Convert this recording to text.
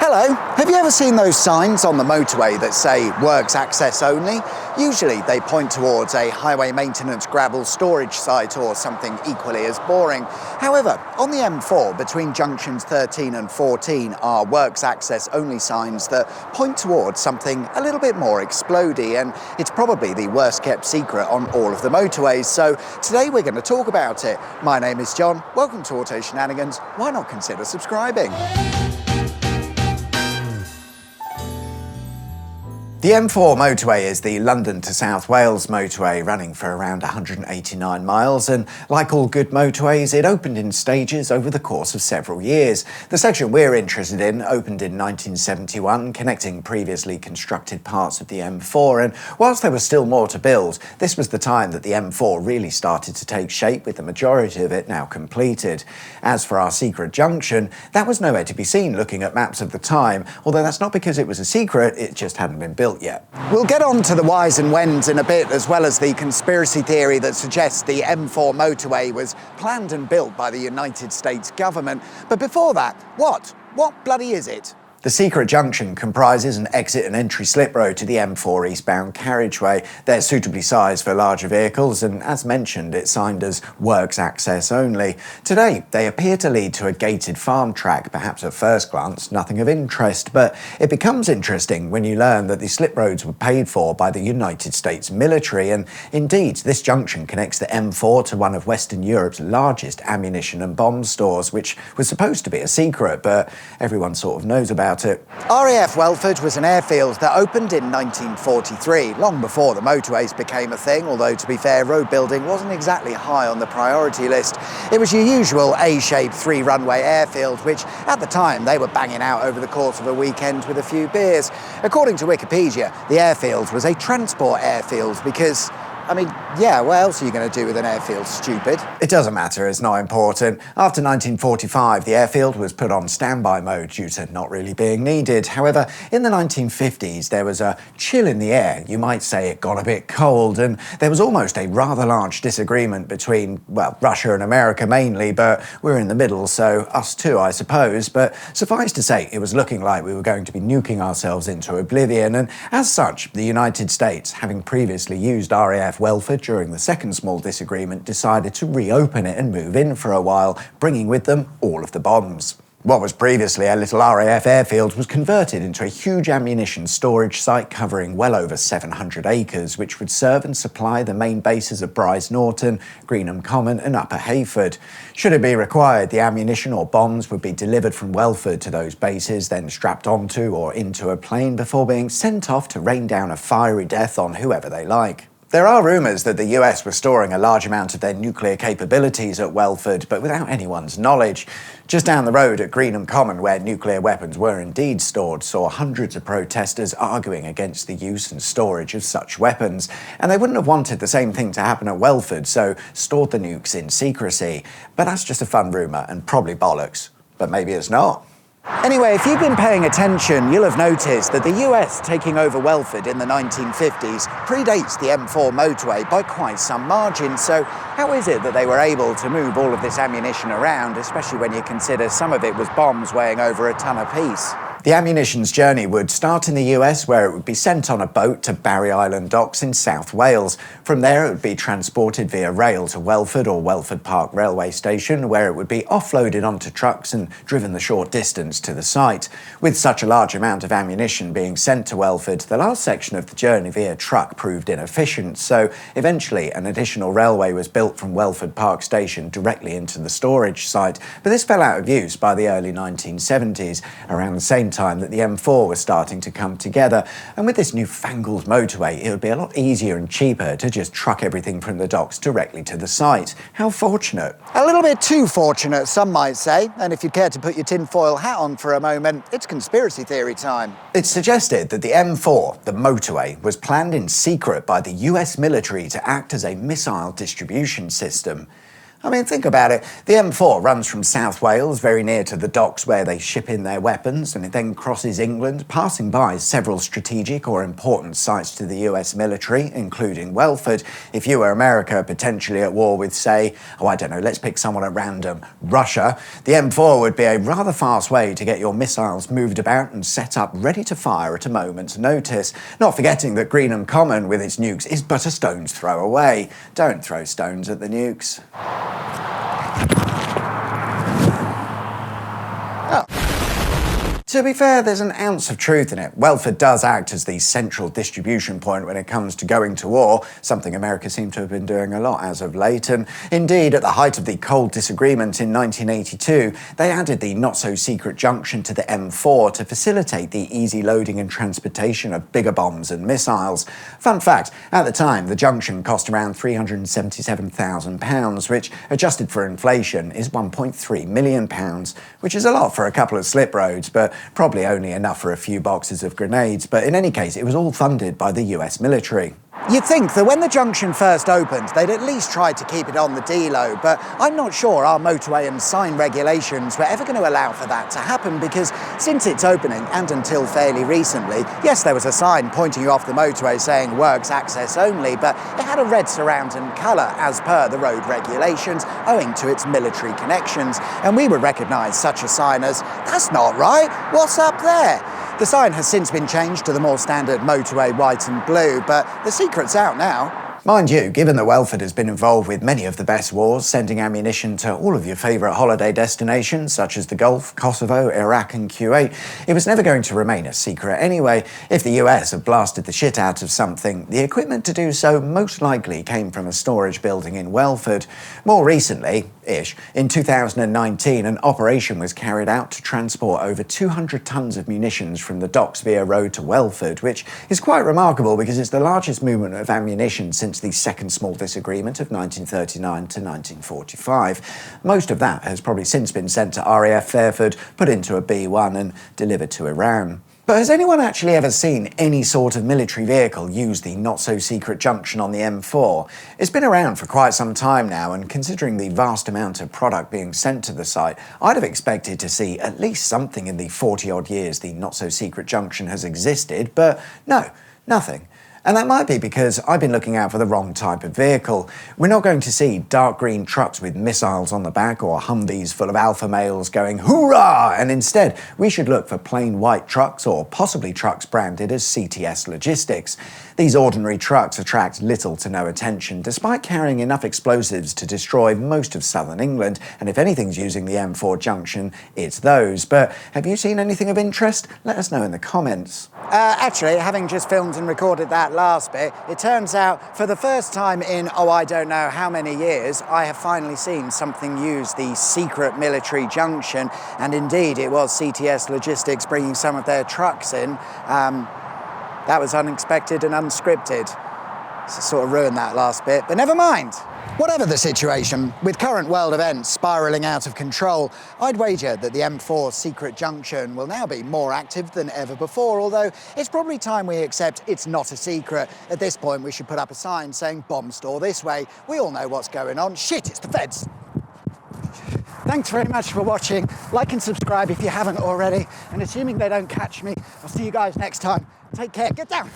Hello, have you ever seen those signs on the motorway that say works access only? Usually they point towards a highway maintenance gravel storage site or something equally as boring. However, on the M4 between junctions 13 and 14 are works access only signs that point towards something a little bit more explodey, and it's probably the worst kept secret on all of the motorways. So today we're going to talk about it. My name is John, welcome to Auto Shenanigans. Why not consider subscribing? The M4 motorway is the London to South Wales motorway, running for around 189 miles, and like all good motorways, it opened in stages over the course of several years. The section we're interested in opened in 1971, connecting previously constructed parts of the M4, and whilst there was still more to build, this was the time that the M4 really started to take shape, with the majority of it now completed. As for our secret junction, that was nowhere to be seen looking at maps of the time, although that's not because it was a secret, it just hadn't been built yet. We'll get on to the whys and whens in a bit, as well as the conspiracy theory that suggests the M4 motorway was planned and built by the United States government. But before that, what bloody is it? The secret junction comprises an exit and entry slip road to the M4 eastbound carriageway. They're suitably sized for larger vehicles, and as mentioned, it's signed as works access only. Today, they appear to lead to a gated farm track. Perhaps at first glance, nothing of interest, but it becomes interesting when you learn that the slip roads were paid for by the United States military, and indeed, this junction connects the M4 to one of Western Europe's largest ammunition and bomb stores, which was supposed to be a secret, but everyone sort of knows about it. RAF Welford was an airfield that opened in 1943, long before the motorways became a thing, although to be fair, road building wasn't exactly high on the priority list. It was your usual A-shaped 3-runway airfield, which at the time they were banging out over the course of a weekend with a few beers. According to Wikipedia, the airfield was a transport airfield because, I mean, yeah, what else are you going to do with an airfield, stupid? It doesn't matter, it's not important. After 1945, the airfield was put on standby mode due to not really being needed. However, in the 1950s, there was a chill in the air. You might say it got a bit cold, and there was almost a rather large disagreement between, well, Russia and America mainly, but we're in the middle, so us too, I suppose. But suffice to say, it was looking like we were going to be nuking ourselves into oblivion, and as such, the United States, having previously used RAF Welford during the second small disagreement, decided to reopen it and move in for a while, bringing with them all of the bombs. What was previously a little RAF airfield was converted into a huge ammunition storage site covering well over 700 acres, which would serve and supply the main bases of Brize Norton, Greenham Common and Upper Heyford. Should it be required, the ammunition or bombs would be delivered from Welford to those bases, then strapped onto or into a plane before being sent off to rain down a fiery death on whoever they like. There are rumours that the US were storing a large amount of their nuclear capabilities at Welford, but without anyone's knowledge. Just down the road at Greenham Common, where nuclear weapons were indeed stored, saw hundreds of protesters arguing against the use and storage of such weapons. And they wouldn't have wanted the same thing to happen at Welford, so stored the nukes in secrecy. But that's just a fun rumour, and probably bollocks. But maybe it's not. Anyway, if you've been paying attention, you'll have noticed that the US taking over Welford in the 1950s predates the M4 motorway by quite some margin. So how is it that they were able to move all of this ammunition around, especially when you consider some of it was bombs weighing over a ton apiece? The ammunition's journey would start in the US, where it would be sent on a boat to Barry Island docks in South Wales. From there, it would be transported via rail to Welford or Welford Park railway station, where it would be offloaded onto trucks and driven the short distance to the site. With such a large amount of ammunition being sent to Welford, the last section of the journey via truck proved inefficient, so eventually an additional railway was built from Welford Park station directly into the storage site. But this fell out of use by the early 1970s, around the same time that the M4 was starting to come together. And with this newfangled motorway, it would be a lot easier and cheaper to just truck everything from the docks directly to the site. How fortunate. A little bit too fortunate, some might say. And if you'd care to put your tinfoil hat on for a moment, it's conspiracy theory time. It's suggested that the M4, the motorway, was planned in secret by the US military to act as a missile distribution system. I mean, think about it. The M4 runs from South Wales, very near to the docks where they ship in their weapons, and it then crosses England, passing by several strategic or important sites to the US military, including Welford. If you were America potentially at war with, say, let's pick someone at random, Russia, the M4 would be a rather fast way to get your missiles moved about and set up ready to fire at a moment's notice. Not forgetting that Greenham Common, with its nukes, is but a stone's throw away. Don't throw stones at the nukes. To be fair, there's an ounce of truth in it. Welford does act as the central distribution point when it comes to going to war, something America seemed to have been doing a lot as of late. And indeed, at the height of the cold disagreement in 1982, they added the not-so-secret junction to the M4 to facilitate the easy loading and transportation of bigger bombs and missiles. Fun fact, at the time, the junction cost around £377,000, which, adjusted for inflation, is £1.3 million, which is a lot for a couple of slip roads, but probably only enough for a few boxes of grenades, but in any case, it was all funded by the US military. You'd think that when the junction first opened, they'd at least tried to keep it on the D-low, but I'm not sure our motorway and sign regulations were ever going to allow for that to happen, because since its opening, and until fairly recently, yes, there was a sign pointing you off the motorway saying works access only, but it had a red surround and colour as per the road regulations, owing to its military connections, and we would recognise such a sign as, "That's not right, what's up there?" The sign has since been changed to the more standard motorway white and blue, but the secret's out now. Mind you, given that Welford has been involved with many of the best wars, sending ammunition to all of your favourite holiday destinations, such as the Gulf, Kosovo, Iraq and Kuwait, it was never going to remain a secret anyway. If the US had blasted the shit out of something, the equipment to do so most likely came from a storage building in Welford. More recently-ish, in 2019, an operation was carried out to transport over 200 tonnes of munitions from the docks via road to Welford, which is quite remarkable because it's the largest movement of ammunition since the Second Small Disagreement of 1939 to 1945. Most of that has probably since been sent to RAF Welford, put into a B-1 and delivered to Iran. But has anyone actually ever seen any sort of military vehicle use the not-so-secret junction on the M4? It's been around for quite some time now, and considering the vast amount of product being sent to the site, I'd have expected to see at least something in the 40-odd years the not-so-secret junction has existed, but no, nothing. And that might be because I've been looking out for the wrong type of vehicle. We're not going to see dark green trucks with missiles on the back or Humvees full of alpha males going hoorah, and instead we should look for plain white trucks or possibly trucks branded as CTS Logistics. These ordinary trucks attract little to no attention despite carrying enough explosives to destroy most of southern England, and if anything's using the M4 junction, it's those. But have you seen anything of interest? Let us know in the comments. Actually, having just filmed and recorded that last bit, it turns out for the first time in, I don't know how many years, I have finally seen something use the secret military junction, and indeed it was CTS Logistics bringing some of their trucks in. That was unexpected and unscripted. So sort of ruined that last bit, but never mind. Whatever the situation, with current world events spiralling out of control, I'd wager that the M4 secret junction will now be more active than ever before, although it's probably time we accept it's not a secret. At this point, we should put up a sign saying bomb store this way. We all know what's going on. Shit, it's the feds. Thanks very much for watching. Like and subscribe if you haven't already, and assuming they don't catch me, I'll see you guys next time. Take care, get down.